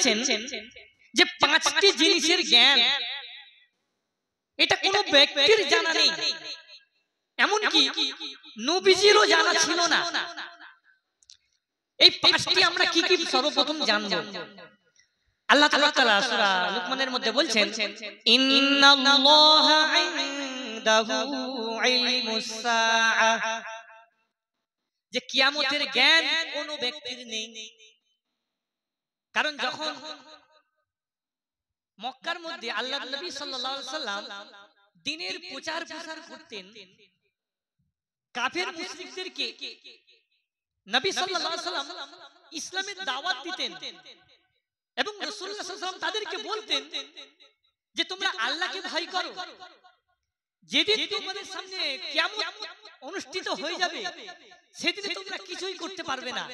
দিচ্ছেন যে 5টি জিনিসের জ্ঞান এটা কোনো ব্যক্তির জানা নেই, এমনকি নবীজিরও জানা ছিল না। এই 5টি আমরা কি কি সর্বপ্রথম জানবো? আল্লাহ তাআলা সূরা লুকমানের মধ্যে বলছেন, ইন্নাল্লাহা ইনদাহু ইলমুস সাআ, যে কিয়ামতের জ্ঞান কোনো ব্যক্তির নেই। কারণ যখন মক্কার মধ্যে আল্লাহর নবী সাল্লাল্লাহু আলাইহি সাল্লাম দ্বীনের প্রচার প্রসার করতেন, কাফের মুশরিকদেরকে নবী সাল্লাল্লাহু আলাইহি সাল্লাম ইসলামের দাওয়াত দিতেন এবং রাসূলুল্লাহ সাল্লাল্লাহু আলাইহি সাল্লাম তাদেরকে বলতেন যে তোমরা আল্লাহকে ভয় করো, যেদিন তোমাদের সামনে কিয়ামত অনুষ্ঠিত হয়ে যাবে সেদিন তোমরা কিছুই করতে পারবে না।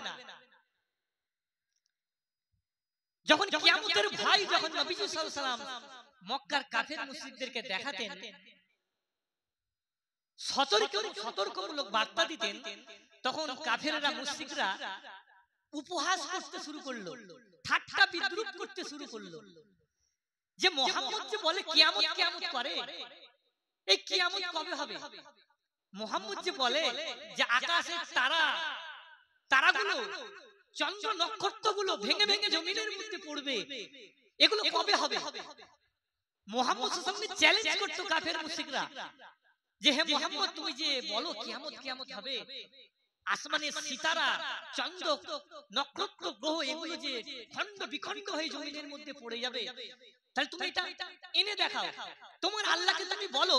যখন কিয়ামতের ভয় যখন নবীজি সাল্লাল্লাহু আলাইহি সাল্লাম মক্কার কাফের মুশরিকদেরকে দেখাতেন, সতর্কমূলক বার্তা দিতেন, তখন কাফেররা মুশরিকরা উপহাস করতে শুরু করলো, ঠাট্টা বিদ্রুপ করতে শুরু করলো যে মুহাম্মদ যে বলে কিয়ামত কিয়ামত করে, এই কিয়ামত কবে হবে? মুহাম্মদ যে বলে যে আকাশের তারাগুলো চন্দ্র নক্ষত্রগুলো ভেঙে ভেঙে জমিনের মধ্যে পড়বে, এগুলো কবে হবে? মুহাম্মদ সাল্লাল্লাহু আলাইহি ওয়াসাল্লাম চ্যালেঞ্জ করতো কাফের মুশরিকরা যে হে মুহাম্মদ তুমি যে বলো কিয়ামত কিয়ামত হবে, আসমানের সিতারা চন্দ্র নক্ষত্র গ্রহ এগুলো যে খণ্ড বিখণ্ড হয়ে জমিনের মধ্যে পড়ে যাবে, তাহলে তুমি এটা এনে দেখাও। তোমার আল্লাহকে তুমি বলো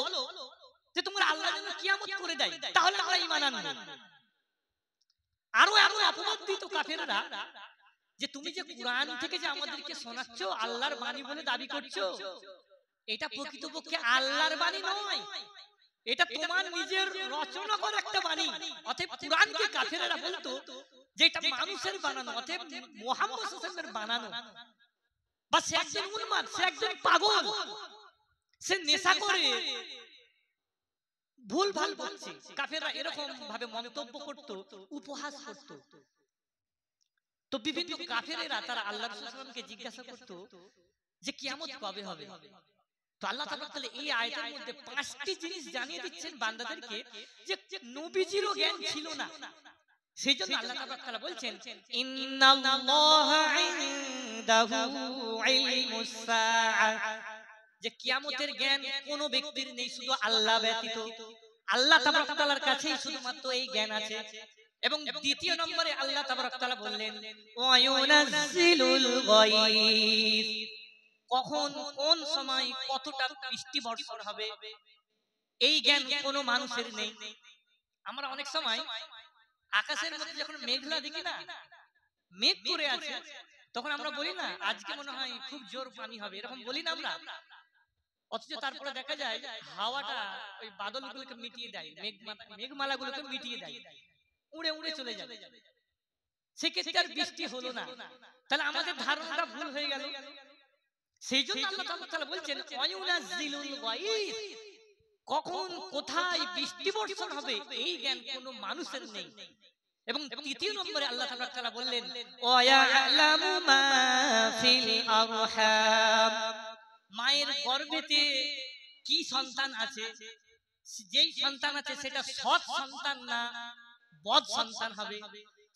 যে তোমার আল্লাহ যেন কিয়ামত করে দেয়, তাহলে আমরা ঈমান আনব। আরো এমন অপবাদ দিত কাফেররা যে তুমি যে কুরআন থেকে যে আমাদেরকে শোনাচ্ছ আল্লাহর বাণী বলে দাবি করছো, এটা প্রকৃতপক্ষে আল্লাহর বাণী নয়, এটা তোমার নিজের রচনা করা একটা বাণী। অতএব কুরআনকে কাফেররা বলতো যে এটা মানুষের বানানো, অতএব মুহাম্মদ সাল্লাল্লাহু আলাইহি ওয়াসাল্লামের বানানো। বা সে একজন উন্মাদ, সে একজন পাগল, সে নেশা করে, ভুল ভাল বলছে। কাফেররা এরকম ভাবে মন্তব্য করত, উপহাস করত। তো বিভিন্ন কাফেরেরা তারা আল্লাহ রাসূল সাল্লাল্লাহু আলাইহি ওয়াসাল্লামকে জিজ্ঞাসা করত যে কিয়ামত কবে হবে। তো আল্লাহ তাআলা এই আয়াতের মধ্যে 5টি জিনিস জানিয়ে দিচ্ছেন বান্দাদেরকে যে নবীজিরও জ্ঞান ছিল না। সেইজন্য আল্লাহ তাআলা বলছেন ইন্নাল্লাহা ইনদাহু ইলমুস সাআ, যে কিয়ামতের জ্ঞান কোনো ব্যক্তির নেই শুধু আল্লাহ ব্যতীত। আল্লাহ তাআলার কাছেই শুধুমাত্র এই জ্ঞান আছে। এবং দ্বিতীয় নম্বরে আল্লাহ তাআলা বললেন ওয়া ইউনাজ্জিলুল গায়ব, কখন কোন সময় কতটা বৃষ্টি বর্ষণ হবে এই জ্ঞান কোনো মানুষের নেই। আমরা অনেক সময় আকাশের মধ্যে যখন মেঘলা দেখি না, মেঘ করে আছে, তখন আমরা বলি না আজকে মনে হয় খুব জোর পানি হবে, এরকম বলি না আমরা। অথচ তারপরে দেখা যায় হাওয়াটা ওই বাদলগুলোকে মিটিয়ে দেয়, মেঘমালাগুলোকে মিটিয়ে দেয়, উড়ে উড়ে চলে যায়। সেক্ষেত্রে আর বৃষ্টি হলো না, তাহলে আমাদের ধারণাটা ভুল হয়ে গেল। সেই জন্য আল্লাহ তাআলা বলছেন ওয়ায়ুনাজ্জিলুল গায়ব, কখন কোথায় বৃষ্টি বর্ষণ হবে এই জ্ঞান কোনো মানুষের নেই। এবং তৃতীয় নম্বরে আল্লাহ তাআলা বললেন ওয়া ইয়ালামু মা ফিল আরহাম, মায়ের গর্ভেতে কি সন্তান আছে, যেই সন্তান আছে সেটা সৎ সন্তান না বদ সন্তান হবে,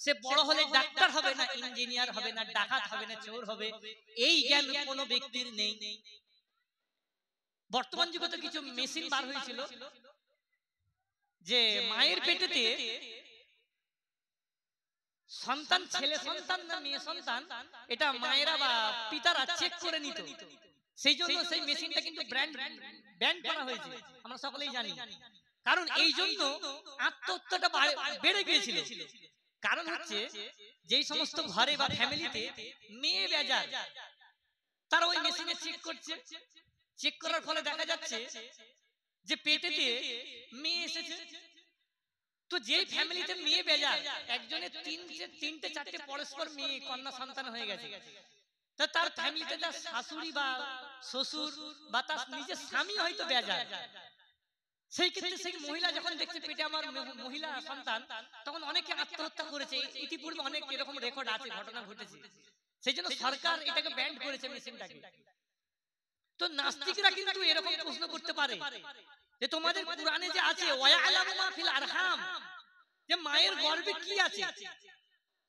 সে বড় হলে ডাক্তার হবে না ইঞ্জিনিয়ার হবে না ডাকাত হবে না চোর হবে, এই জ্ঞান কোনো ব্যক্তির নেই। বর্তমান যুগে তো কিছু মেশিন বার হয়েছিল যে মায়ের পেটেতে সন্তান ছেলে সন্তান না মেয়ে সন্তান এটা মায়েরা বা পিতারা চেক করে নিত। সেই জন্য সেই মেশিনটা কিন্তু ব্যান করা হয়েছে, আমরা সকলেই জানি। কারণ এই জন্য আত্মহত্যাটা বেড়ে গিয়েছিল। কারণ হচ্ছে যেই সমস্ত ঘরে বা ফ্যামিলিতে মেয়ে বেজার, তারা ওই মেশিনে চেক করছে, চেক করার ফলে দেখা যাচ্ছে যে পেটেতে মেয়ে এসেছে। তো যেই ফ্যামিলিতে মেয়ে বেজার, একজনের তিনটে চারটে পরস্পর মেয়ে কন্যা সন্তান হয়ে গেছে, তা তার ফ্যামিলিতে তার শাশুড়ি বা শ্বশুর বা তার নিজের স্বামী হয়তো বেজার। সেই ক্ষেত্রে সেই মহিলা যখন দেখছে পেটে আমার মহিলা সন্তান, তখন অনেকে আত্মহত্যা করেছে। ইতিপূর্বে অনেক এরকম রেকর্ড আছে, ঘটনা ঘটেছে। সেই জন্য সরকার এটাকে ব্যান্ড করেছে মেশিনটাকে। তো নাস্তিকরা কিন্তু এরকম প্রশ্ন করতে পারে যে তোমাদের কোরআনে যে আছে ওয়ায়ালামু মা ফিল আরহাম, যে মায়ের গর্ভে কি আছে,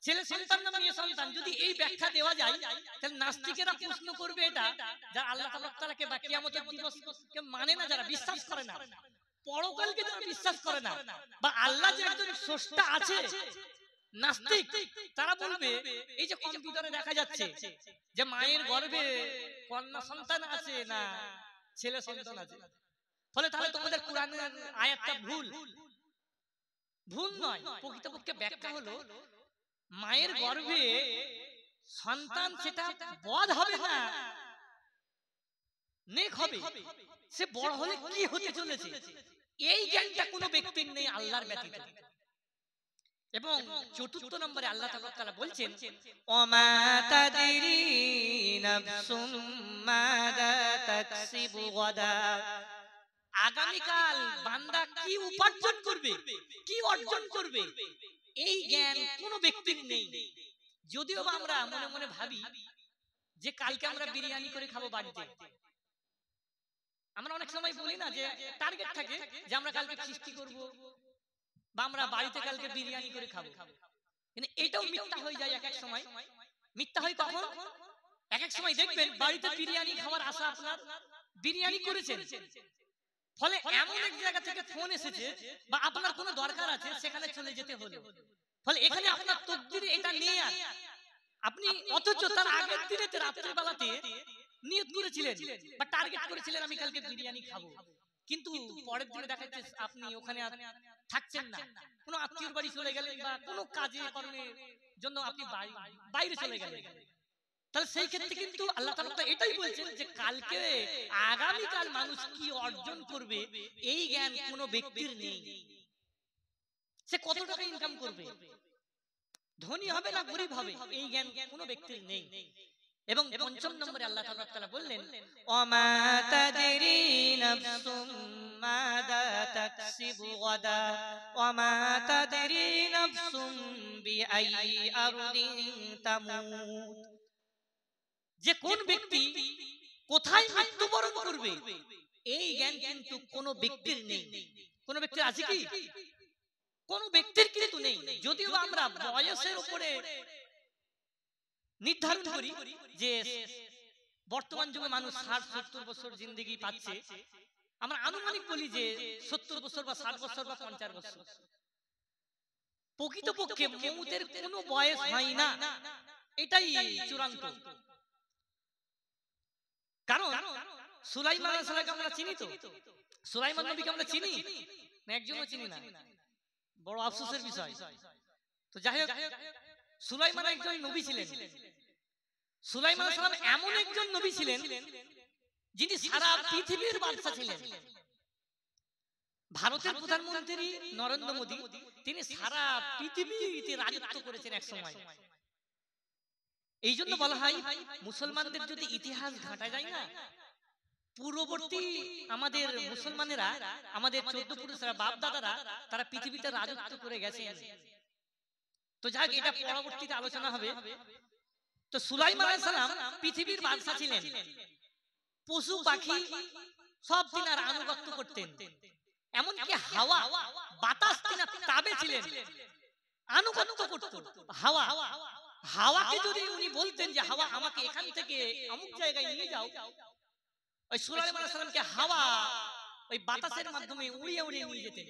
ছেলে সন্তান না মেয়ে সন্তান, যদি এই ব্যাখ্যা দেওয়া যায় তাহলে নাস্তিকেরা প্রশ্ন করবে এটা, যারা আল্লাহ তাআলাকে বা কিয়ামতের দিবসকে মানে না, যারা বিশ্বাস করে না, পরকালকে যারা বিশ্বাস করে না, বা আল্লাহ যে একজন স্রষ্টা আছে, নাস্তিক, তারা বলবে এই যে কম্পিউটারে দেখা যাচ্ছে যে মায়ের গর্ভে কন্যা সন্তান আছে না ছেলে সন্তান আছে, ফলে তাহলে তোমাদের কোরআনের আয়াতটা ভুল। ভুল নয়, প্রকৃতপক্ষে ব্যাখ্যা হলো মায়ের গর্ভে সন্তান সেটা বধ হবে না, নেক হবে, সে বড় হলে কি হতে চলেছে এই জ্ঞানটা কোনো ব্যক্তির নেই আল্লাহর ব্যতীত। এবং চতুর্থ নম্বরে আল্লাহ তাআলা বলছেন ওমা তাদরি নাফসুম মাযা তাকসিবু গাদা, আগামীকাল বান্দা কি উপার্জন করবে, কি অর্জন করবে, এই জ্ঞান কোনো ব্যক্তির নেই। যদিও আমরা মনে মনে ভাবি যে কালকে আমরা বিরিয়ানি করে খাবো বাড়িতে, আমরা অনেক সময় বলি না যে টার্গেট থাকে যে আমরা কালকে ফিস্টি করব বা আমরা বাড়িতে কালকে বিরিয়ানি করে খাবো, কিন্তু এটাও মিথ্যা হয়ে যায়। এক এক সময় মিথ্যা হয় কখন, এক এক সময় দেখবেন বাড়িতে বিরিয়ানি খাওয়ার আশা, আপনার বিরিয়ানি করেছেন, ফলে এমন এক জায়গা থেকে ফোন এসেছে বা আপনার কোনো দরকার আছে সেখানে চলে যেতে হলো, ফলে এখানে আপনার তকদিরে এটা নেই, আর আপনি অথচ তার আগের দিনে রাতের বেলাতে নিয়ত করেছিলেন বা টার্গেট করেছিলেন আমি কালকে বিরিয়ানি খাবো, কিন্তু পরের দিনে দেখা যাচ্ছে আপনি ওখানে থাকছেন না, কোনো আত্মীয়র বাড়ি চলে গেলেন বা কোনো কাজে কর্মের জন্য আপনি বাইরে চলে গেলেন। তাহলে সেই ক্ষেত্রে কিন্তু আল্লাহ তাআলা এটাই বলছেন যে কালকে আগামীকাল মানুষ কি অর্জন করবে এই জ্ঞান কোনো ব্যক্তির নেই। সে কত টাকা ইনকাম করবে, ধনী হবে না গরিব হবে, এই জ্ঞান কোনো ব্যক্তির নেই। এবং পঞ্চম নম্বরে আল্লাহ তাআলা বললেন ওমা তাদরি নাফসুম মাযা তাকসিবু গাদা ওমা তাদরি নাফসুম বিআই আরদিন তামুত, যে কোন ব্যক্তি কোথায় মৃত্যুবরণ করবে এই জ্ঞান কিন্তু কোনো ব্যক্তির নেই। কোনো ব্যক্তির আছে কি? কোনো ব্যক্তির কিন্তু নেই। যদিও আমরা বয়সের উপরে নির্ধারণ করি যে বর্তমান যুগে মানুষ 60-70 বছর জিন্দেগি পাচ্ছে, আমরা আনুমানিক বলি যে 70 বছর বা 60 বছর বা 50 বছর। প্রকৃতপক্ষে মউতের কোনো বয়স হয় না, এটাই চূড়ান্ত। কারণ সুলাইমান আলাইহিস সালামকে আমরা চিনি তো, সুলাইমান নবীকে আমরা চিনি না, একজনও চিনি না, বড় আফসোসের বিষয়। তো যাই হোক, সুলাইমান একজন নবী ছিলেন। সুলাইমান আলাইহিস সালাম এমন একজন নবী ছিলেন যিনি সারা পৃথিবীর বাদশা ছিলেন। ভারতের প্রধানমন্ত্রী নরেন্দ্র মোদী, তিনি সারা পৃথিবীতে রাজত্ব করেছেন এক সময়। এই জন্য বলা হয় মুসলমানদের যদি ইতিহাস ঘাটা যায় না, পূর্ববর্তী আমাদের মুসলমানেরা, আমাদের 14 পুরুষরা, বাপ দাদারা, তারা পৃথিবীতে রাজত্ব করে গেছেন। তো যাক, এটা পরবর্তীতে আলোচনা হবে। তো সুলাইমান আলাইহিস সালাম পৃথিবীর বাদশা ছিলেন, পশু পাখি সব তিনার আনুগত্য করতেন, এমনকি হাওয়া বাতাস তিনার তাবে ছিলেন, আনুগত্য করতেন। হাওয়াকে যদি উনি বলতেন যে হাওয়া আমাকে এখান থেকে অমুক জায়গায় নিয়ে যাও, ওই সুলাইমান আলাইহিস সালামকে হাওয়া ওই বাতাসের মাধ্যমে উড়িয়ে উড়িয়ে নিয়ে যেতেন।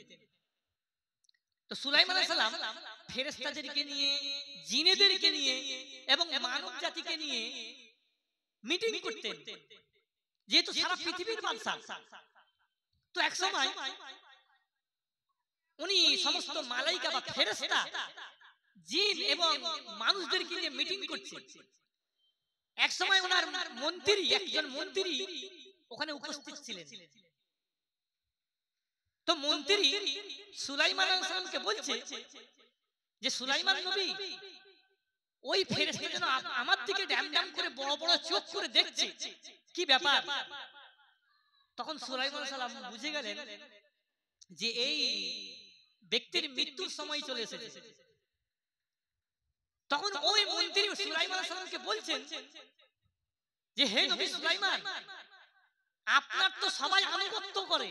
তো সুলাইমান আলাইহিস সালাম ফেরেশতাদেরকে নিয়ে, জিনেদেরকে নিয়ে এবং মানব জাতিকে নিয়ে মিটিং করতেন, যেহেতু সারা পৃথিবীর বাদশা। তো এক সময় উনি সমস্ত মালাইকা বা ফেরেশতা, জিন এবং মানুষদেরকে নিয়ে মিটিং করছেন। এক সময় ওনার মন্ত্রী, একজন মন্ত্রী ওখানে উপস্থিত ছিলেন। তো মন্ত্রী সুলাইমান আলাইহিস সালামকে বলছে যে সুলাইমান নবী, ওই ফেরেশতা যেন আমার দিকে ড্যাম ড্যাম করে বড় বড় চোখ করে দেখছে, কি ব্যাপার? তখন সুলাইমান আলাইহিস সালাম বুঝে গেলেন যে এই ব্যক্তির মৃত্যুর সময় চলে এসেছে। তখন ওই মন্ত্রী সুলাইমান আলাইহিস সালামকে বলছেন যে হে নবী সুলাইমান, আপনার তো সবাই আনুগত্য করে,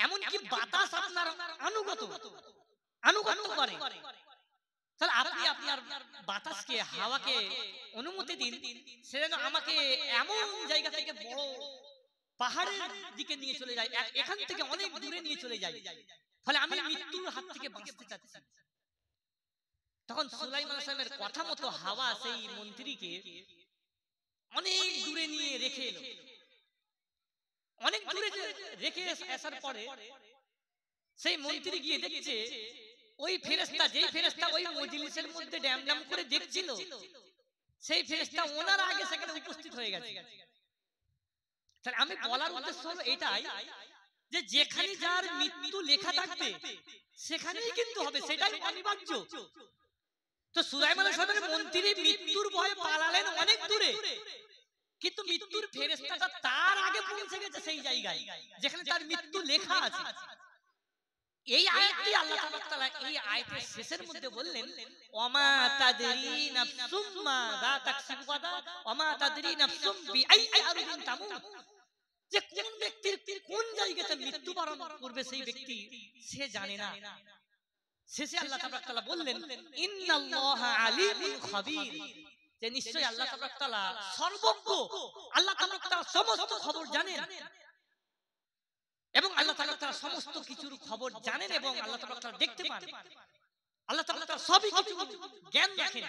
এমনকি বাতাস আপনার আনুগত্য করে, তাহলে আপনি আপনার বাতাসকে, হাওয়াকে অনুমতি দিন, সে যেন আমাকে এমন জায়গা থেকে বড় পাহাড়ের দিকে নিয়ে চলে যায়, এখান থেকে অনেক দূরে নিয়ে চলে যায়, ফলে আমি মৃত্যুর হাত থেকে বাঁচতে চাচ্ছি। তখন সুলাইমান আলাইহিস সালামের কথা মতো হাওয়া সেই মন্ত্রীকে অনেক দূরে নিয়ে রেখে এলো। অনেক দূরে রেখে আসার পরে সেই মন্ত্রী গিয়ে দেখছে ওই ফেরেশতা, যেই ফেরেশতা ওই মজলিসের মধ্যে ড্যাম ড্যাম করে দেখছিল, সেই ফেরেশতা ওনার আগে সেখানে উপস্থিত হয়ে গেছে। তাহলে আমি বলার উদ্দেশ্য হলো এটাই যে যেখানে যার মৃত্যু লেখা থাকবে সেখানেই কিন্তু হবে, সেটাই অনিবার্য। তো সুলাইমান আলাইহিস সালামের মন্ত্রী মৃত্যুর ভয়ে পালালেন অনেক দূরে, কিন্তু মৃত্যুর ফেরেশতাটা তার আগে পৌঁছে গেছে সেই জায়গায় যেখানে তার মৃত্যু লেখা আছে। এই আয়াতটি আল্লাহ তাআলা এই আয়াতের শেষের মধ্যে বললেন, ওয়ামা তাদরি নাফসুম মাযা তাকসিবু গাদা ওয়ামা তাদরি নাফসুম বিআই আরদিন তামুত, যে কোন ব্যক্তির কোন জায়গাতে মৃত্যুবরণ করবে সেই ব্যক্তি সে জানে না। শেষে আল্লাহ তাআলা বললেন, ইন্নাল্লাহা আলিমুল খাবীর, যে নিশ্চয়ই আল্লাহ তাআলা সর্বজ্ঞ, আল্লাহ তাআলা সমস্ত খবর জানেন, এবং আল্লাহ তাআলা সমস্ত কিছুর খবর জানেন, এবং আল্লাহ তাআলা দেখতে পান, আল্লাহ তাআলা সবই কিছু জ্ঞান রাখেন।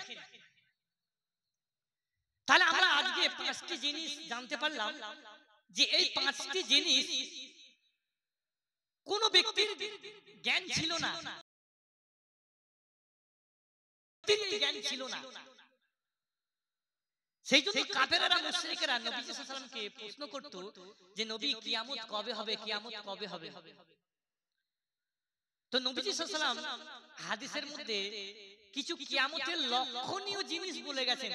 তাহলে আমরা আজকে পাঁচটি জিনিস জানতে পারলাম যে এই পাঁচটি জিনিস কোন ব্যক্তির জ্ঞান ছিল না, জ্ঞান ছিল না। সেই জন্য কাফেররা মুশরিকরা নবী সাল্লাল্লাহু আলাইহি ওয়াসাল্লামকে প্রশ্ন করত যে নবী কিয়ামত কবে হবে, কিয়ামত কবে হবে। তো নবী সাল্লাল্লাহু আলাইহি ওয়াসাল্লাম হাদিসের মধ্যে কিছু কিয়ামতের লক্ষণীয় জিনিস বলে গেছেন,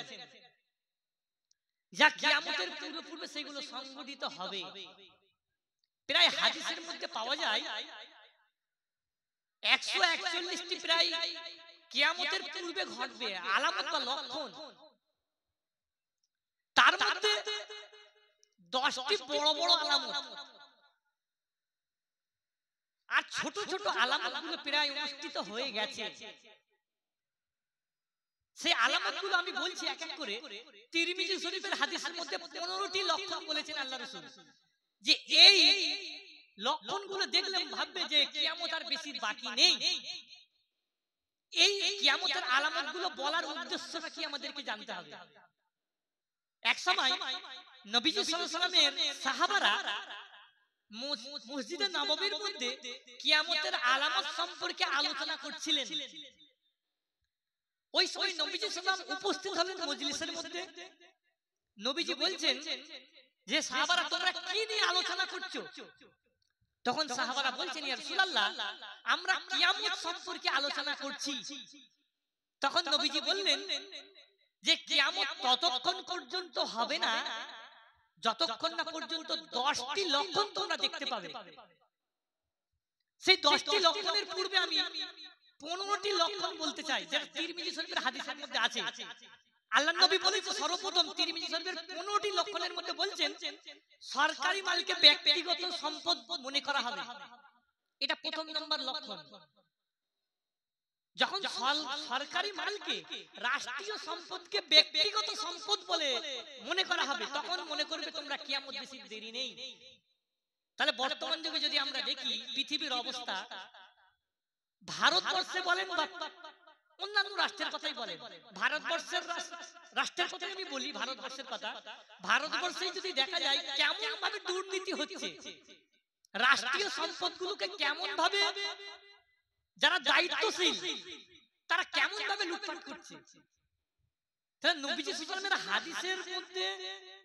যা কিয়ামতের পূর্বে সেগুলো সংঘটিত হবে। প্রায় হাদিসের মধ্যে পাওয়া যায় 141টি প্রায় কিয়ামতের পূর্বে ঘটবে আলামত বা লক্ষণ। তার মধ্যে 10টি বড় বড় আলামত আর ছোট ছোট আলামতগুলো প্রায় অনুষ্ঠিত হয়ে গেছে। সেই আলামতগুলো আমি বলছি এক এক করে। তিরমিজি শরীফের হাদিসের মধ্যে 15টি লক্ষণ বলেছেন আল্লাহ রাসূল, যে এই লক্ষণগুলো দেখলে ভাববে যে কিয়ামত আর বেশি বাকি নেই। এই কিয়ামতের আলামতগুলো বলার উদ্দেশ্যটা কি আমাদেরকে জানতে হবে। এক সময় নবীজি সাল্লাল্লাহু আলাইহি ওয়াসাল্লামের সাহাবারা মসজিদে নববীর মধ্যে কিয়ামতের আলামত সম্পর্কে আলোচনা করছিলেন। ওই সময় নবীজি সাল্লাল্লাহু আলাইহি ওয়াসাল্লাম উপস্থিত হলেন মজলিসের মধ্যে। নবীজি বলছেন যে সাহাবারা তোমরা কি নিয়ে আলোচনা করছো? তখন সাহাবারা বলছেন, ইয়া রাসূলুল্লাহ, আমরা কিয়ামত সম্পর্কে আলোচনা করছি। তখন নবীজি বললেন যে কিয়ামত ততক্ষণ পর্যন্ত হবে না যতক্ষণ না পর্যন্ত 10টি লক্ষণ তোমরা দেখতে পাবে। সেই 10টি লক্ষণের পূর্বে আমি 15টি লক্ষণ বলতে চাই, যেটা তিরমিজি শরীফের হাদিসের মধ্যে আছে। আল্লাহর নবী বলেছেন সর্বপ্রথম তিরমিজি শরীফের 15টি লক্ষণের মধ্যে বলছেন সরকারি মালকে ব্যক্তিগত সম্পদ মনে করা হবে। এটা প্রথম নম্বর লক্ষণ। যখন সরকারি মালকে, রাষ্ট্রীয় সম্পদকে ব্যক্তিগত সম্পদ বলে মনে করা হবে, তখন মনে করবে তোমরা কিয়ামত বেশি দেরি নেই। তাহলে বর্তমান যুগে যদি আমরা দেখি পৃথিবীর অবস্থা, ভারতবর্ষে বলেন বা অন্যান্য রাষ্ট্রের কথাই বলেন, ভারতবর্ষের রাষ্ট্রের কথাই আমি বলি, ভারতবর্ষের কথা, ভারতবর্ষে যদি দেখা যায় কেমন ভাবে দুর্নীতি হচ্ছে, রাষ্ট্রীয় সম্পদগুলোকে কেমন ভাবে যারা দায়িত্বশীল তারা কেমন ভাবে লুটপাট করছে। তাহলে নবীজি সাল্লাল্লাহু আলাইহি ওয়াসাল্লামের হাদিসের মধ্যে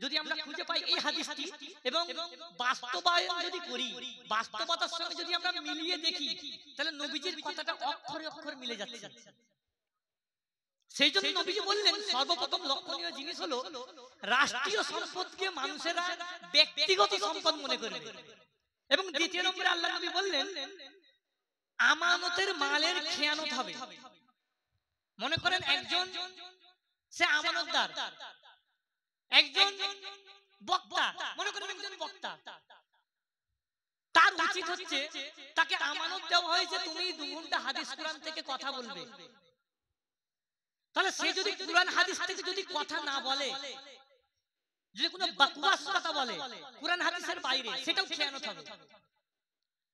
যদি আমরা খুঁজে পাই এই হাদিসটি, এবং বাস্তবায়ন যদি করি, বাস্তবতার সঙ্গে যদি আমরা মিলিয়ে দেখি, তাহলে নবীজির কথাটা অক্ষরে অক্ষর মিলে যাচ্ছে। সেই জন্য নবীজি বললেন সর্বপ্রথম লক্ষণীয় জিনিস হলো রাষ্ট্রীয় সম্পদকে মানুষেরা ব্যক্তিগত সম্পদ মনে করবে। এবং দ্বিতীয় নম্বরে আল্লাহ নবী বললেন আমানতের মালের খেয়ানত হবে। মনে করেন একজন সে আমানতদার, একজন বক্তা, মনে করেন একজন বক্তা, তার উচিত হচ্ছে তাকে আমানত দেওয়া হয়েছে তুমি 2 ঘন্টা হাদিস কোরআন থেকে কথা বলবে। তাহলে সে যদি কোরআন হাদিস থেকে যদি কথা না বলে, যদি কোনো বকওয়াস কথা বলে কোরআন হাদিসের বাইরে, সেটাও খেয়ানত হবে।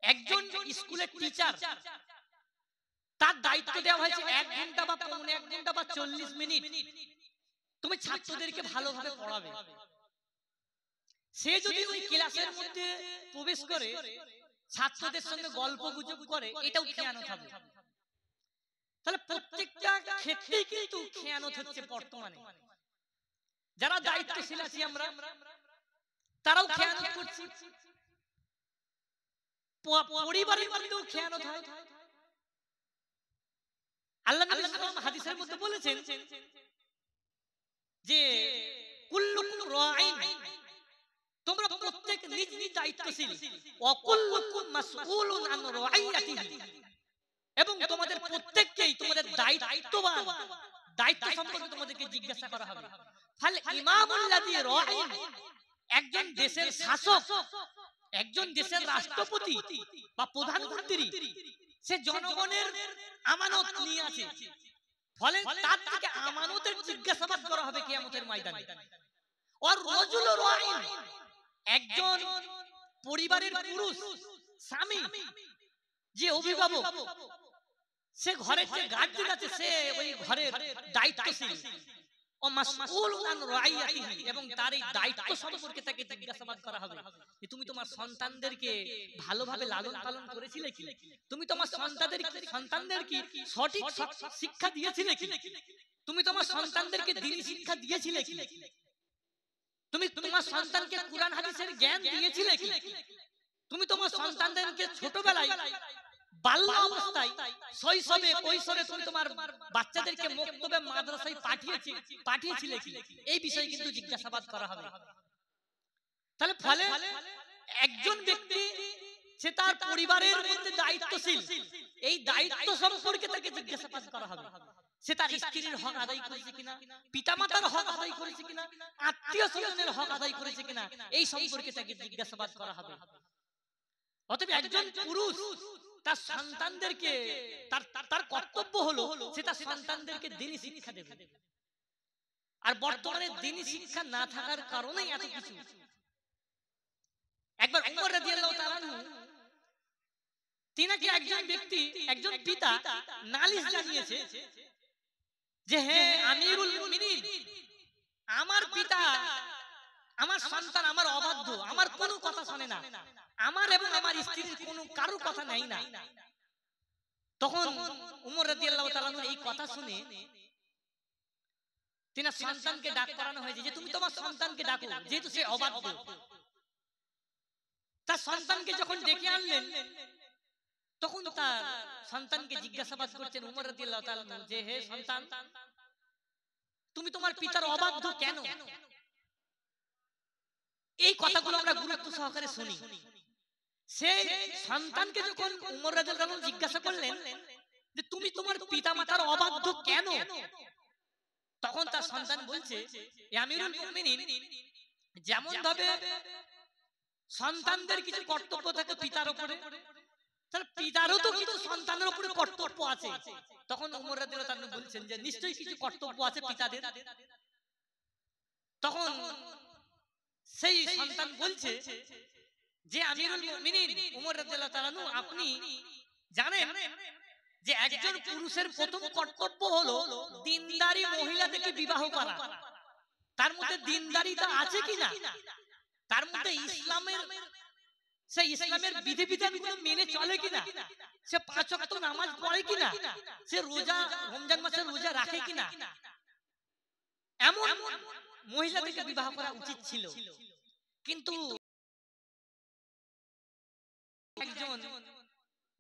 একজন স্কুলের টিচার, তার দায়িত্ব দেওয়া হয়েছে 1 ঘন্টা বা পৌনে 1 ঘন্টা বা 40 মিনিট তুমি ছাত্রদেরকে ভালোভাবে পড়াবে। সে যদি ওই ক্লাসের মধ্যে প্রবেশ করে ছাত্রদের সঙ্গে গল্প গুজব করে, এটাও খেয়ানত হবে। তাহলে প্রত্যেকটা ক্ষেত্রেই কিন্তু খেয়ানত হচ্ছে বর্তমানে। যারা দায়িত্বশীল আছি আমরা, তারাও খেয়ানত করছি, পরিবারের মধ্যেও খেয়ানত হয়। আল্লাহ নবী সাল্লাল্লাহু আলাইহি ওয়াসাল্লাম হাদিসের মধ্যে বলেছেন যে কুল্লুকুম রাঈন, তোমরা প্রত্যেক নিজ নিজ দায়িত্বশীল, ওয়া কুল্লুকুম মাসউলুন আন রাঈয়াতিহি, এবং তোমাদের প্রত্যেককেই তোমাদের দায়িত্ববান, দায়িত্ব সম্পর্কে তোমাদেরকে জিজ্ঞাসা করা হবে। ফাল ইমামুল্লাযী রাঈন, একজন দেশের শাসক, একজন দেশের রাষ্ট্রপতি বা প্রধানমন্ত্রী, সে জনগণের আমানত নিয়ে আছে, ফলে তার থেকে আমানতের জিজ্ঞাসাবাদ করা হবে কিয়ামতের ময়দানে। আর রাজুলু রাঈন, একজন পরিবারের পুরুষ, স্বামী, যে অভিভাবক, সে ঘরের যে গার্জিয়ান আছে, সে ওই ঘরের দায়িত্বশীল, ও মাসউলুন আন রাঈয়াতিহি, এবং তার এই দায়িত্ব সম্পর্কে তাকে জিজ্ঞাসাবাদ করা হবে যে তুমি তোমার সন্তানদেরকে ভালোভাবে লালন পালন করেছিলে কি, তুমি তোমার সন্তানদের কি সঠিক শিক্ষা দিয়েছিলে কি, তুমি তোমার সন্তানদেরকে দ্বীনি শিক্ষা দিয়েছিলে কি, তুমি তোমার সন্তানকে কুরআন হাদিসের জ্ঞান দিয়েছিলে কি, তুমি তোমার সন্তানদেরকে ছোটবেলায় বাল্য অবস্থায়, শৈশবে, কৈশোরে তুমি তোমার বাচ্চাদেরকে মক্তবে মাদ্রাসায় পাঠিয়েছিলে কি, এই বিষয়ে কিন্তু জিজ্ঞাসাবাদ করা হবে। তাহলে ফলে একজন ব্যক্তি, সে তার পরিবারের মধ্যে দায়িত্বশীল, এই দায়িত্ব সম্পর্কে তাকে জিজ্ঞাসাবাদ করা হবে। সে তার স্ত্রীর হক আদায় করেছে কিনা, পিতামাতার হক আদায় করেছে কিনা, আত্মীয় স্বজনের হক আদায় করেছে কিনা, এই সম্পর্কে তাকে জিজ্ঞাসাবাদ করা হবে। অতএব একজন পুরুষ তার সন্তানদেরকে, তার কর্তব্য হলো সে তার সন্তানদেরকে দ্বীনি শিক্ষা দেবে। আর বর্তমানে দ্বীনি শিক্ষা না থাকার কারণেই এত কিছু। একবার উমর রাদিয়াল্লাহু তাআলা আনহু, তিনাকে একজন ব্যক্তি, একজন পিতা নালিশ জানিয়েছে যে হে আমিরুল মুমিনিন, আমার পিতা, আমার সন্তান আমার অবাধ্য, আমার কোনো কথা শোনে না, আমার এবং আমার স্ত্রীর কোনো কারোর কথা নেই না। তখন উমর রাদিয়াল্লাহু তাআলা এই কথা শুনে তিনার সন্তানকে ডাক করানো হয়েছে যে তুমি তোমার সন্তানকে ডাকো, যেহেতু সে অবাধ্য। তার সন্তানকে যখন ডেকে আনলেন, তখন তার সন্তানকে জিজ্ঞাসাবাদ করছেন উমর রাদিয়াল্লাহু তাআলা যে হে সন্তান, তুমি তোমার পিতার অবাধ্য কেন? এই কথাগুলো আমরা গুরুত্ব সহকারে শুনি। সে সন্তানকে যখন উমর রাদিয়াল্লাহু তাআলা জিজ্ঞাসা করলেন যে তুমি তোমার পিতামাতার অবাধ্য কেন, তখন তার সন্তান বলছে আমিরুল মুমিনিন, যেমন ভাবে সন্তানদের কিছু কর্তব্য থাকে পিতার উপরে, তাহলে পিতারও তো কিছু সন্তানের উপরে কর্তব্য আছে। তখন উমর রাদিয়াল্লাহু তাআলা বলছেন যে নিশ্চয়ই কিছু কর্তব্য আছে পিতাদের। তখন সেই সন্তান বলছে যে আমিরুল মুমিনিন উমর রাদিয়াল্লাহু তাআলা, আপনি জানেন যে একজন পুরুষের প্রথম কর্তব্য হলো দিনদারি মহিলা থেকে বিবাহ করা। তার মধ্যে দিনদারিতা আছে কিনা, তার মধ্যে ইসলামের বিধিবিধানগুলো মেনে চলে কিনা, সে 5 ওয়াক্ত নামাজ পড়ে কিনা, সে রোজা, রমজান মাসের রোজা রাখে কিনা, এমন মহিলা থেকে বিবাহ করা উচিত ছিল। কিন্তু একজন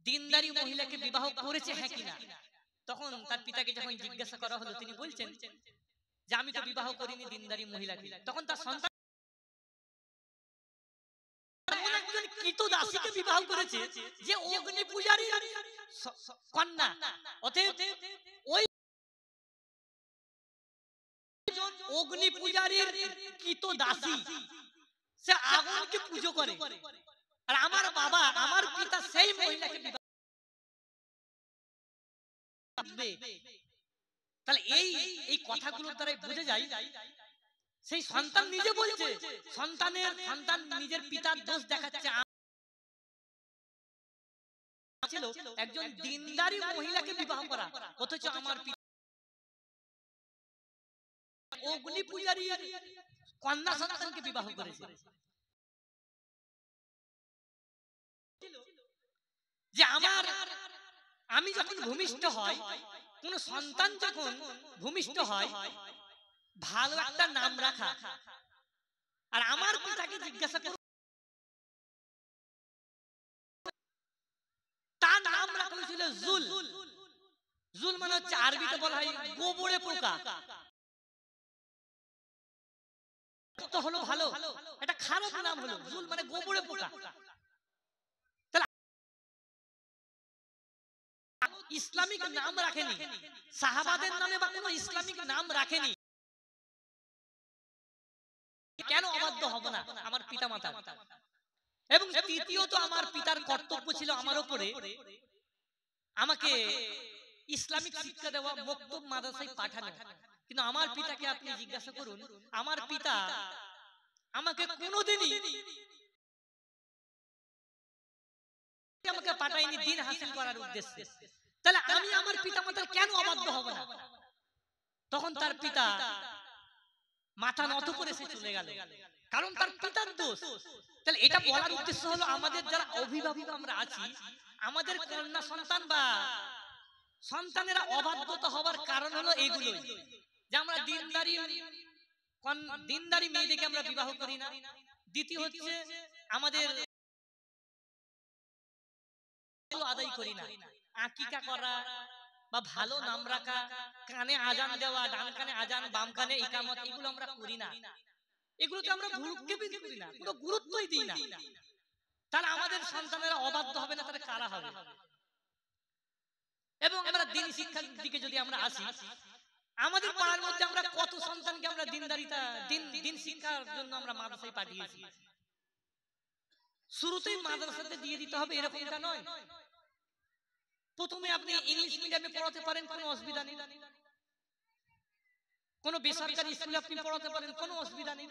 দিনদারি মহিলাকে বিবাহ করেছে হ্যাঁ কিনা, তখন তার পিতাকে যখন জিজ্ঞাসা করা হলো, তিনি বলছেন যে আমি তো বিবাহ করিনি দিনদারি মহিলাকে। তখন তার সন্তান একজন কৃতদাসীকে বিবাহ করেছে যে অগ্নি পূজারীর কন্যা। অতএব ওই অগ্নি পূজারীর কৃতদাসী, সে আগুনকে পুজো করে। আর আমার বাবা, আমার পিতা সেই মহিলাকে বিবাহ করবে। তাহলে এই কথাগুলোর দ্বারা বোঝা যায় সেই সন্তান নিজে বলছে, সন্তান নিজের পিতার দোষ দেখাচ্ছে। ছিল একজন দিনদারি মহিলাকে বিবাহ করা, অথচ আমার পিতা অগ্নি পূজারী কন্যা সন্তানকে বিবাহ করেছে। যে আমি যখন ভূমিষ্ঠ হয়, কোন সন্তান যখন ভূমিষ্ঠ হয়, ভালো একটা নাম রাখা। আর আমার পিতাকে জিজ্ঞাসা করুন, তার নাম রাখা হয়েছিল জুল। জুল মানে হচ্ছে আরবিতে বলা হয় গোবরে পোকা। তো হলো ভালো, এটা খারাপ নাম হলো জুল মানে গোবরে পোকা। ইসলামিক নাম রাখেনি, সাহাবাদের নামে বা কোনো ইসলামিক নাম রাখেনি। কেন অবাধ্য হব না আমার পিতা মাতা? এবং তৃতীয়ত আমার পিতার কর্তব্য ছিল আমার উপরে আমাকে ইসলামিক শিক্ষা দেওয়া, মক্তব মাদ্রাসায় পাঠানো। কিন্তু আমার পিতাকে আপনি জিজ্ঞাসা করুন, আমার পিতা আমাকে কোনোদিনই আমাকে পাঠায়নি দ্বীন হাসিল করার উদ্দেশ্যে। তাহলে আমি আমার পিতা মাতার কেন অবাধ্য হব না? তখন তার পিতা মাথা নত করে সে চলে গেল, কারণ তার পিতার দোষ। তাহলে এটা বলার উদ্দেশ্য হলো, আমাদের যারা অভিভাবক আমরা আছি, আমাদের কন্যা সন্তান বা সন্তানেরা অবাধ্যতা হবার কারণ হলো এইগুলো, যে আমরা দিনদারি মেয়েদেরকে আমরা বিবাহ করি না। দ্বিতীয় হচ্ছে আমাদের আদায় করি না, আকিকা করা বা ভালো নাম রাখা, কানে আজান দেওয়া, ডান কানে আজান বাম কানে ইকামত, এগুলো আমরা করি না। এগুলোকে আমরা ভ্রুক্ষেপই করি না, কোনো গুরুত্বই দিই না। তাহলে আমাদের সন্তানেরা অবাধ্য হবে না, তাহলে কারা হবে? এবং আমরা দিন শিক্ষার দিকে যদি আমরা আসি, আমাদের পাড়ার মধ্যে আমরা কত সন্তানকে আমরা দিন শিক্ষার জন্য আমরা মাদ্রাসায় পাঠিয়েছি। শুরুতেই মাদ্রাসাতে দিয়ে দিতে হবে এরকমটা নয়। প্রথমে আপনি ইংলিশ মিডিয়ামে পড়াতে পারেন, কোনো অসুবিধা নেই। কোন বেসরকারি স্কুলে আপনি পড়াতে পারেন, কোনো অসুবিধা নেই।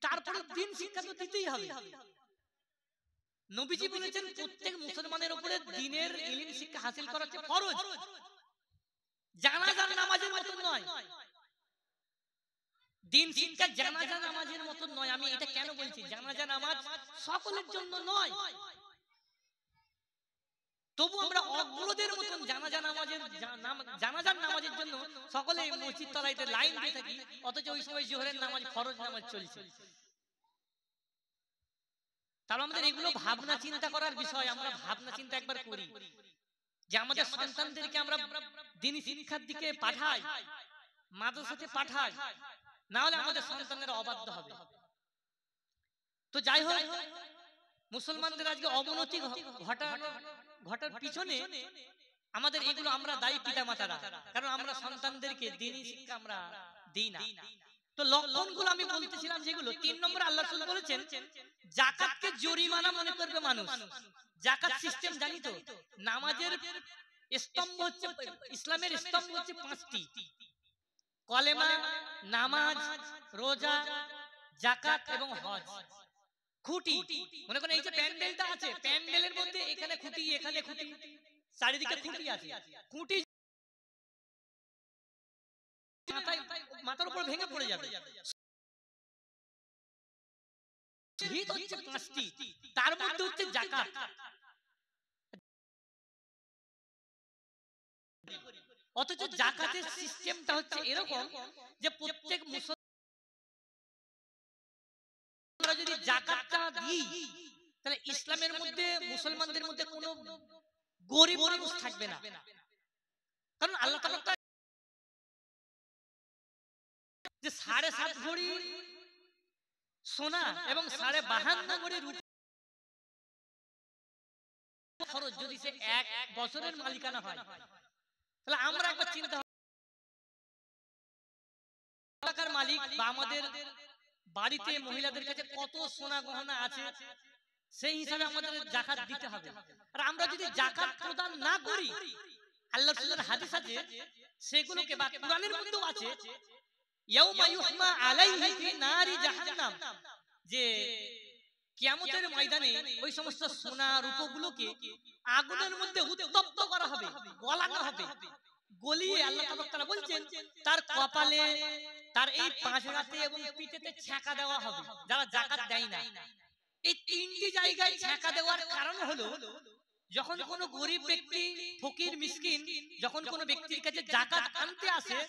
তারপরে দিন শিক্ষা তো দিতেই হবে। নবীজি বলেছেন প্রত্যেক মুসলমানের উপরে দ্বীনের ইলম শিক্ষা হাসিল করা হচ্ছে ফরজ। জানাজার নামাজের মতন নয়, দিন শিক্ষা জানাজা নামাজের মতন নয়। আমি এটা কেন বলছি? জানাজা নামাজ সকলের জন্য নয়, তবু আমরা অগ্রদের মতন জানাজার নামাজের জন্য সকলে মসজিদ তলাইতে লাইন দিয়ে থাকি, অথচ ওই সময় জোহরের নামাজ ফরজ নামাজ চলছে। তাহলে আমাদের এগুলো ভাবনা চিন্তা করার বিষয়। আমরা ভাবনা চিন্তা একবার করি যে আমাদের সন্তানদেরকে আমরা দ্বীনি শিক্ষার দিকে পাঠাই, মাদ্রাসাতে পাঠাই, না হলে আমাদের সন্তানেরা অবাধ্য হবে। তো যাই হোক, মুসলমানদের আজকে অবনতি ঘটার পিছনে আমাদের এগুলো আমরা দায়ী পিতা মাতারা, কারণ আমরা সন্তানদেরকে দ্বীনি শিক্ষা আমরা দিই না। তো লক্ষণগুলো আমি বলতেছিলাম যেগুলো। 3 নম্বর আল্লাহ রাসূল বলেছেন যাকাতকে জরিমানা মনে করবে মানুষ। যাকাত সিস্টেম জানি তো, নামাজের স্তম্ভ হচ্ছে, ইসলামের স্তম্ভ হচ্ছে 5টি: কলেমা, নামাজ, রোজা, যাকাত এবং হজ। খুঁটি, মনে করেন এই যে প্যান্ডেলটা আছে, প্যান্ডেলের মধ্যে এখানে খুঁটি, এখানে খুঁটি, চারিদিকে খুঁটি আছে। খুঁটি মাথার উপর ভেঙে পড়ে যাবে। ভিত হচ্ছে 5টি, তার মধ্যে হচ্ছে যাকাত। অথচ যাকাতের সিস্টেমটা হচ্ছে এরকম যে প্রত্যেক মুসলমান যদি যাকাতটা দিই, তাহলে ইসলামের মধ্যে মুসলমানদের মধ্যে কোনো গরিব মানুষ থাকবে না। কারণ আল্লাহ তাআলা যে 7.5 ভরি সোনা এবং 52.5 ভরি রূপা খরচ যদি সে 1 বছরের মালিকানা হয়, তাহলে আমরা একবার চিন্তা টাকার মালিক বা আমাদের বাড়িতে মহিলাদের কাছে কত সোনা গহনা আছে, সেই হিসাবে আমাদের যাকাত দিতে হবে। আর আমরা যদি যাকাত প্রদান না করি, আল্লাহর রাসূলের হাদিস আছে সেগুলোকে, বা কোরআনের মধ্যেও আছে, ইয়াউমা ইউহমা আলাইহি ফি নারি জাহান্নাম, যে কিয়ামতের ময়দানে ওই সমস্ত সোনা রূপগুলোকে আগুনের মধ্যে উত্তপ্ত করা হবে, গলানো হবে, গলিয়ে আল্লাহ তাআলা বলছেন তার কপালে, তার এই পাঁজরাতে এবং পিঠেতে ছ্যাঁকা দেওয়া হবে যারা যাকাত দেয় না। এই তিনটি জায়গায় ছ্যাঁকা দেওয়ার কারণ হলো, যখন কোনো গরিব ব্যক্তি, ফকির, মিসকিন যখন কোনো ব্যক্তির কাছে যাকাত আনতে আসে,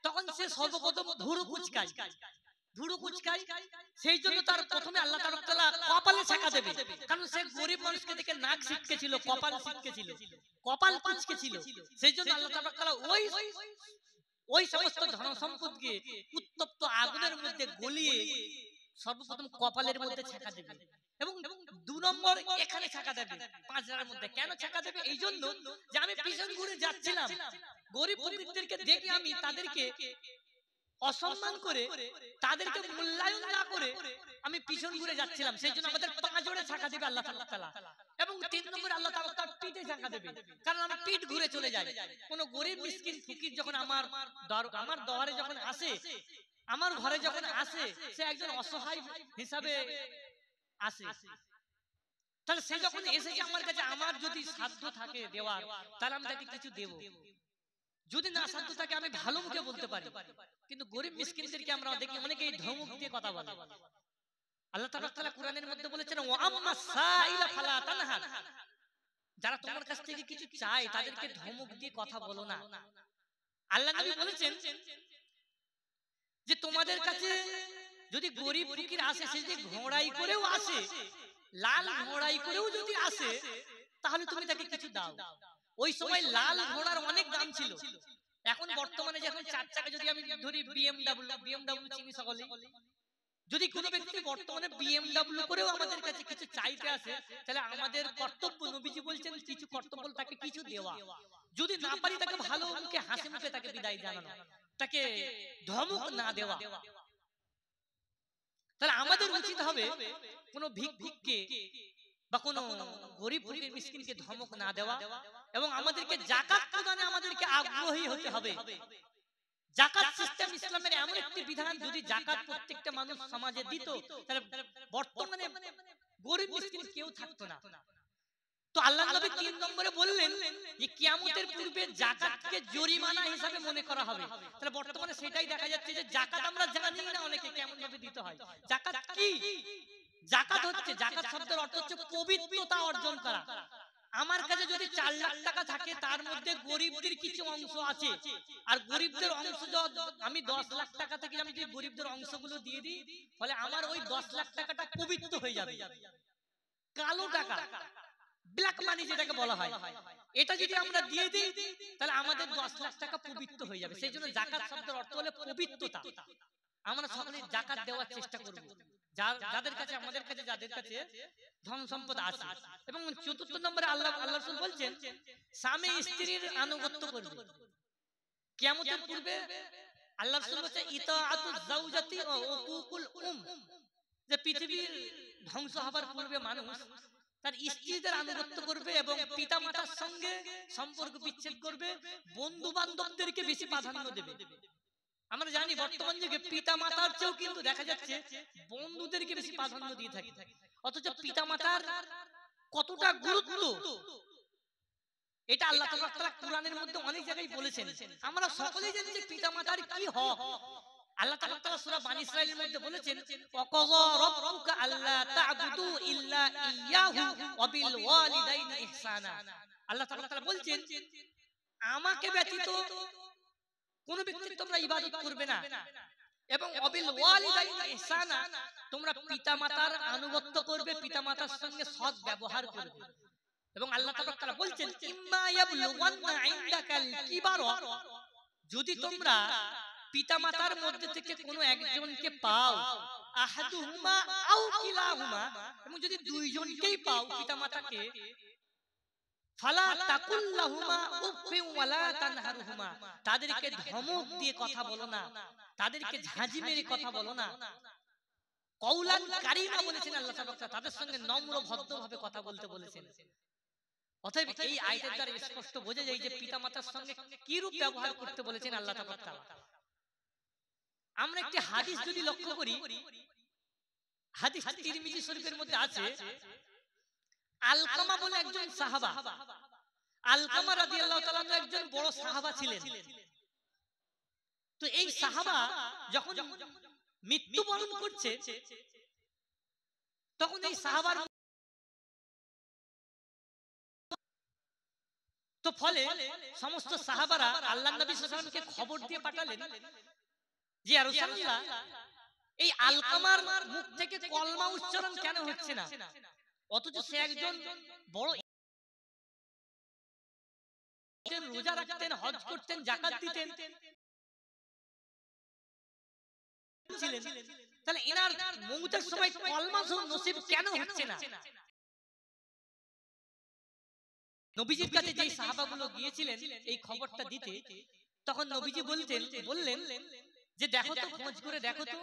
তখন সে সর্বপ্রথম ধুরু কুচকায়, সেই জন্য তার প্রথমে আল্লাহ তাআলা কপালে ছ্যাঁকা দেবে, কারণ সে গরিব মানুষকে দেখে নাক ছিটকেছিল, কপাল ছিটকেছিল, কপাল কুচকেছিল। সেই জন্য আল্লাহ তাআলা ওই সমস্ত ধন সম্পদকে উত্তপ্ত আগুনের মধ্যে গলিয়ে সর্বপ্রথম কপালের মধ্যে ছ্যাঁকা দেবে, এবং 2 নম্বর এখানে ছ্যাঁকা দেবে, পাঁজরার মধ্যে। কেন ছ্যাঁকা দেবে? এই জন্য যে আমি পিছন ঘুরে যাচ্ছিলাম, গরিব ফকিরদেরকে দেখে আমি তাদেরকে অসম্মান করে, তাদেরকে মূল্যায়ন না করে আমি পিছন ঘুরে যাচ্ছিলাম, সেই জন্য আমাদের পাঁজরে ছ্যাঁকা দেবে আল্লাহ তাআলা। এবং 3 নম্বরে আল্লাহ তাআলা তার পিঠে ছ্যাঁকা দেবে, কারণ আমি পিঠ ঘুরে চলে যাই। কোন গরিব মিসকিন ফকির যখন আমার দরবারে যখন আসে, আমার ঘরে যখন আসে, সে একজন অসহায় হিসাবে আসে, তাহলে সে যখন এসেছে আমার কাছে, আমার যদি সাধ্য থাকে দেওয়ার, তাহলে আমি তাকে কিছু দেব। যদি না সাধ্য থাকে আমি ভালো মুখে বলতে পারি, কিন্তু গরিব মিসকিনদেরকে আমরা দেখি অনেকেই ধমক দিয়ে কথা বলে। আল্লাহ তাআলা কোরআনের মধ্যে বলেছেন, ওয়া আম্মা সাইলা ফালা তানহার, যারা তোমার কাছ থেকে কিছু চায় তাদেরকে ধমক দিয়ে কথা বলো না। আল্লাহ নবী বলেছেন যে তোমাদের কাছে যদি গরিব ফকির আসে, সে যদি ঘোড়াই করেও আসে, লাল ঘোড়াই করেও যদি আসে, তাহলে তুমি তাকে কিছু দাও। ওই সময় লাল ঘোড়ার অনেক দাম ছিল। এখন বর্তমানে যখন 4 চাকা, যদি আমি ধরি বিএমডব্লিউ চিনি সকলে, যদি কোনো ব্যক্তি বর্তমানে বিএমডব্লিউ করেও আমাদের কাছে কিছু চাইতে আসে, তাহলে আমাদের কর্তব্য, নবীজি বলছেন কিছু কর্তব্য, তাকে কিছু দেওয়া। যদি না পারি তাকে ভালো মুখে, হাসি মুখে তাকে বিদায় জানানো, তাকে ধমক না দেওয়া। তাহলে আমাদের উচিত হবে কোনো ভিক্ষুককে বা কোনো গরিব ফকির মিসকিনকে ধমক না দেওয়া, এবং আমাদেরকে যাকাত প্রদানে আমাদেরকে আগ্রহী হতে হবে। যাকাত সিস্টেম ইসলামের এমন একটি বিধান, যদি যাকাত প্রত্যেকটা মানুষ সমাজে দিত, তাহলে বর্তমানে গরিব মিসকিন কেউ থাকতো না। তো আল্লাহ নবী 3 নম্বরে বললেন যে কিয়ামতের পূর্বে যাকাতকে জরিমানা হিসাবে মনে করা হবে। তাহলে বর্তমানে সেটাই দেখা যাচ্ছে যে যাকাত আমরা জানি না অনেকে কেমন ভাবে দিতে হয়। যাকাত কি? যাকাত হচ্ছে, যাকাত শব্দের অর্থ হচ্ছে পবিত্রতা অর্জন করা। আমার কাছে যদি 4 লাখ টাকা থাকে, তার মধ্যে গরিবদের কিছু অংশ আছে, আর গরিবদের অংশ আমি 10 লাখ টাকা থেকে আমি যদি গরিবদের অংশগুলো দিয়ে দিই, ফলে আমার ওই 10 লাখ টাকাটা পবিত্র হয়ে যাবে। কালো টাকা, ব্ল্যাক মানি যেটাকে বলা হয়, এটা যদি আমরা দিয়ে দিই, তাহলে আমাদের 10 লাখ টাকা পবিত্র হয়ে যাবে। সেই জন্য যাকাত শব্দের অর্থ হলো পবিত্রতা। আমরা সকলে যাকাত দেওয়ার চেষ্টা করব, যাদের কাছে, আমাদের কাছে, যাদের কাছে ধন সম্পদ আছে। এবং 4 নম্বরে আল্লাহ রাসূল বলছেন স্বামী স্ত্রীর আনুগত্য করবে। কিয়ামতের পূর্বে আল্লাহ রাসূল বলেছে ইতাআতুজ যাওজাতি ওয়া উকুকুল যে পৃথিবীর ধ্বংস হবার পূর্বে মানুষ তার স্ত্রীদের আনুগত্য করবে এবং পিতা মাতার সঙ্গে সম্পর্ক বিচ্ছেদ করবে, বন্ধু বান্ধবদেরকে বেশি প্রাধান্য দেবে। আমরা জানি বর্তমান যুগে পিতা মাতার চেয়েও কিন্তু দেখা যাচ্ছে বন্ধুদেরকে বেশি প্রাধান্য দিয়ে থাকে। অথচ পিতা মাতার কতটা গুরুত্ব, এটা আল্লাহ তাআলা কোরআনের মধ্যে অনেক জায়গায় বলেছেন। আমরা সকলেই জানি যে পিতা মাতার কি হক। আল্লাহ তাআলা সূরা বানী ইসরাঈলের মধ্যে বলেছেন ওয়াকাযা রাব্বুকা আল্লা তা'বুদু ইল্লা ইয়াহু ওয়া বিল ওয়ালিদাইনি ইহসানা। আল্লাহ তাআলা বলছেন আমাকে ব্যতীত কোন ব্যক্তির তোমরা ইবাদত করবে না, এবং ওয়াবিল ওয়ালিদাইনি ইহসানা, তোমরা পিতামাতার আনুগত্য করবে, পিতামাতার সঙ্গে সৎ ব্যবহার করবে। এবং আল্লাহ তাআলা বলছেন ইম্মা ইয়াবলুগান্না ইনদাকাল কিবারা, যদি তোমরা পিতামাতার মধ্যে থেকে কোনো একজনকে পাও, আহাদুহুমা আও কিলাহুমা, এবং যদি দুইজনকেই পাও পিতামাতাকে, ফালা তাকুল্লাহুমা উফফিন ওয়ালা তানহারহুমা, তাদেরকে ধমক দিয়ে কথা বলো না, তাদেরকে ঝাঁঝি মেরে কথা বলো না। কওলান কারীমা বলেছেন আল্লাহ তাআলা, তাদের সঙ্গে নম্র ভদ্রভাবে কথা বলতে বলেছেন। অতএব এই আয়াতের দ্বারা স্পষ্ট বোঝা যায় যে পিতামাতার সঙ্গে কি রূপ ব্যবহার করতে বলেছেন আল্লাহ তাআলা। আমরা একটি হাদিস যদি লক্ষ্য করি, হাদিস তিরমিজি শরীফের মধ্যে আছে, আলকামা বলে একজন সাহাবা, আলকামা রাদিয়াল্লাহু তাআলা একজন বড় সাহাবা ছিলেন। তো এই সাহাবা যখন মৃত্যুবরণ করছে, তখন এই সাহাবার তো ফলে সমস্ত সাহাবারা আল্লাহর নবী সাল্লাল্লাহু আলাইহি ওয়াসাল্লামকে খবর দিয়ে পাঠালেন যে ইয়া রাসূলুল্লাহ, এই আলকামার মুখ থেকে কলমা উচ্চারণ কেন হচ্ছে না, অথচ সে একজন বড় রোজা রাখতেন, হজ করতেন, যাকাত দিতেন ছিলেন, তাহলে এনার মউতের সময় কলমা নসিব কেন হচ্ছে না? নবীজির কাছে যেই সাহাবাগুলো গিয়েছিলেন এই খবরটা দিতে, তখন নবীজি বললেন যে দেখো তো, খোঁজ করে দেখো তো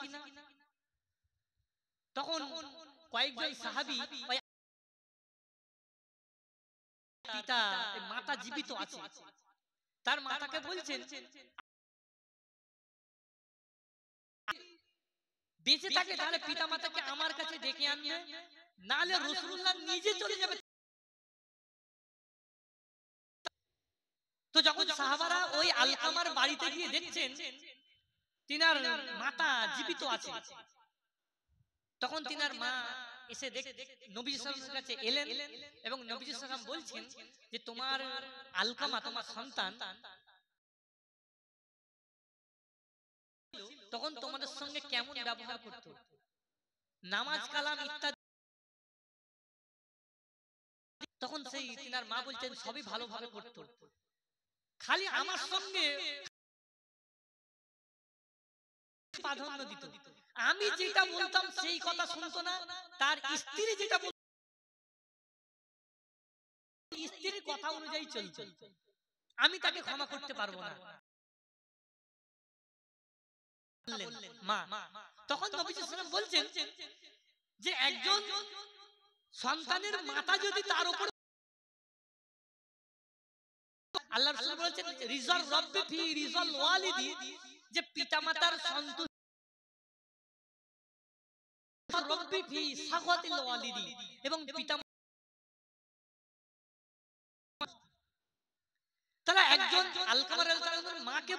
কিনা। তখন কয়েকজন সাহাবী পিতা মাতা জীবিত আছে, তার মাতাকে বলছেন বেঁচে থাকে তাহলে পিতা মাতাকে আমার কাছে ডেকে আনবে, নাহলে রাসূলুল্লাহ নিজে চলে যাবে। তো যখন সাহাবারা ওই আলকামার বাড়িতে গিয়ে দেখছেন তিনার মাতা জীবিত আছে, তখন তিনার মা এসে নবী সাল্লাল্লাহু আলাইহি ওয়াসাল্লামের কাছে এলেন এবং নবী সাল্লাল্লাহু আলাইহি ওয়াসাল্লাম বলছেন যে তোমার আলকামা, তোমার সন্তান, তখন তোমাদের সঙ্গে কেমন ব্যবহার করত, নামাজ কালাম ইত্যাদি। তখন সেই তিনার মা বলছেন সবই ভালোভাবে করত, খালি আমার সঙ্গে প্রাধান্য দিত, আমি যেটা বলতাম সেই কথা শুনতো না, তার স্ত্রী যেটা বলতো স্ত্রীর কথা অনুযায়ী চলতো, আমি তাকে ক্ষমা করতে পারবো না। মা তখন নবী সাল্লাল্লাহু আলাইহি ওয়াসাল্লাম বলছেন যে একজন সন্তানের মাতা যদি তার উপর, আল্লাহ রাসূল বলেছেন রিজাল রাব্বি ফি রিজাল ওয়ালিদি, যে পিতামাতার সন্তুষ্টি রাব্বি ফি সাখাতিল ওয়ালিদি, এবং পিতা তাহলে একজন আলকামা রাদিয়াল্লাহু তাআলার মাকে